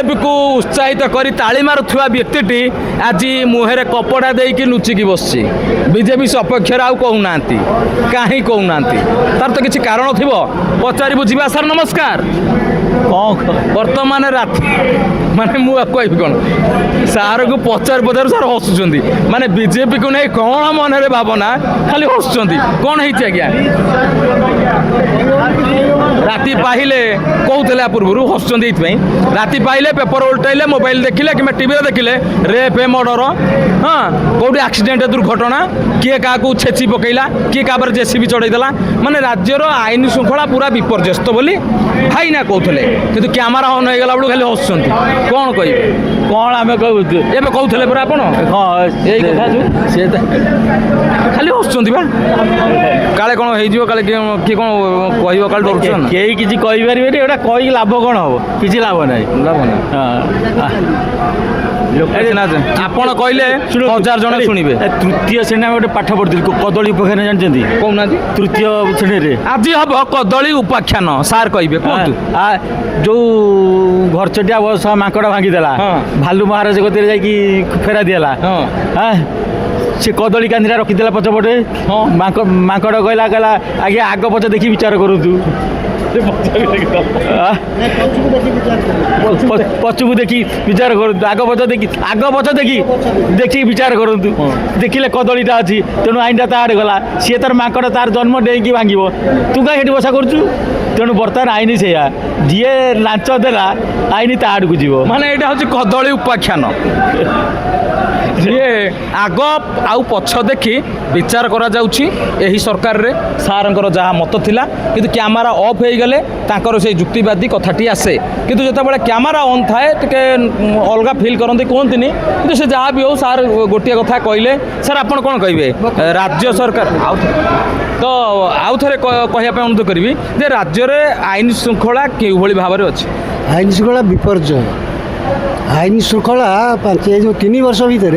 BJP को उत्साहित कर ताली मारुवा व्यक्ति आज मुहर कपड़ा देकी लुचिकी बस बीजेपी सपक्ष आउ कहूना कहीं कहूना तार तो किसी कारण थी पचारि बुझा सार नमस्कार वर्तमान राति माने मुझे कह कौन सार को पचार पचार सार हसुँच माने बीजेपी को नहीं कौन मन में भावना खाली हसुँच कौन है आज्ञा राति पाहिले कहते पूर्व हसुँच राति पाइले पेपर उल्टाइले मोबाइल देखिले कि टीवी देखिले रेप मर्डर हाँ कौटी एक्सीडेंट दुर्घटना किए क्या छेची पकईला किए क्या जेसीबी चढ़ईदेला माने राज्यर आईन श्रृंखला पूरा विपर्यस्त बोली भाई ना कहते कि कैमेरा ऑन हो गला खाली हसुँच कौन कह कौन आम कहते कहते पूरा आप हाँ यही कथा खाली हसुँच बा काले कौन हो काले किए कौन कह काले डर कई किसी कहीपर एटा कही लाभ कौन हम किसी लाभ ना लाभ ना आपड़ कहले 1000 जन शुणे तृतीय श्रेणी गोटे पाठ पढ़ी कदली उपाख्यान जानते कहना तृतीय श्रेणी आज हम कदली उपाख्यान सार कहे जो घरचटिया बस माकड़ भांगीदेला भालू महाराज गति जाकि फेरा दिला से कदली कांदिरा रखीदेला पछपटे माकड़ कहला कहला आगे आग पछ देखी विचार करूँ पछकू देखी विचार करूँ आग पछ देखी विचार करूँ देखिले कदलीटा अच्छी तेणु आईनटा ता आड़े गला सी तार माकड़ तार जन्म डेईकी भांग तू कहीं बसा करूँ तेणु बर्तमान आईन से जी लांच देला आईन ता आड़ को जीव माने यहाँ हूँ कदली उपाख्यान ये आग आउ पछ देखी विचार करा जाउछि एही सरकार रे सारंकर जहाँ मत थिला किंतु कैमरा ऑफ हो गले तांकर से जुक्तिवादी कथाटी आसे किंतु जत बड़े कैमरा ऑन थाए टिके अलगा फील करते कहतनी किंतु से जहाँ भी हो सार गोटे कथा कहले सर आपन कौन कहे राज्य सरकार तो आउ थे कहवाई अनुरोध करी जे राज्य में आईन श्रृंखला के भाव में अच्छी आईन श्रृंखला विपर्जय आईन श्रृंखला जो 3 वर्ष भितर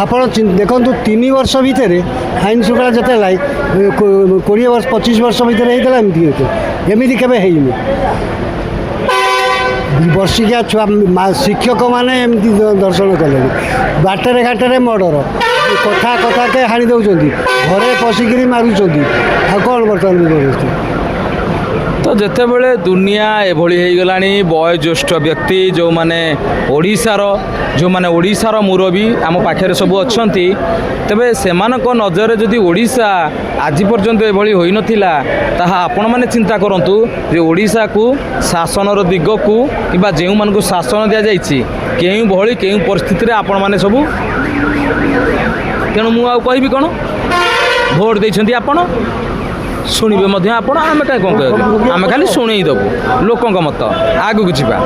आप देखो 3 वर्ष भितर आईन श्रृंखला जिते 20 वर्ष 25 वर्ष भितर होता एमती एमती केवे वर्षिकिया छुआ शिक्षक मैंने एमती दर्शन कले बाटर घाटर मर्डर कथा कथा के हाणी दौरान घरे पशिकी मारुंच आ कौन बर्तमान तो जिते बड़े दुनिया एभली हो गला वयोज्येष्ठ व्यक्ति जो माने ओडिशार जो माने ओडिशार मुरबी आम पाखे सब अच्छा तेबे सेमानक नजर जदि ओडिशा आज पर्यंत एभली होई नथिला ताहा आपण माने चिंता करंतु जे ओडिशा को शासनर दिग को किबा जेउ मान को शासन दिया जाइछि केउ भली केउ परिस्थिति रे आपण माने सब तेणु मु आ कहबी कोन भोट देइछंती आपण शुणे आम क्या कौन कह आम खाली शुणेदेबू लोक मत आगू जा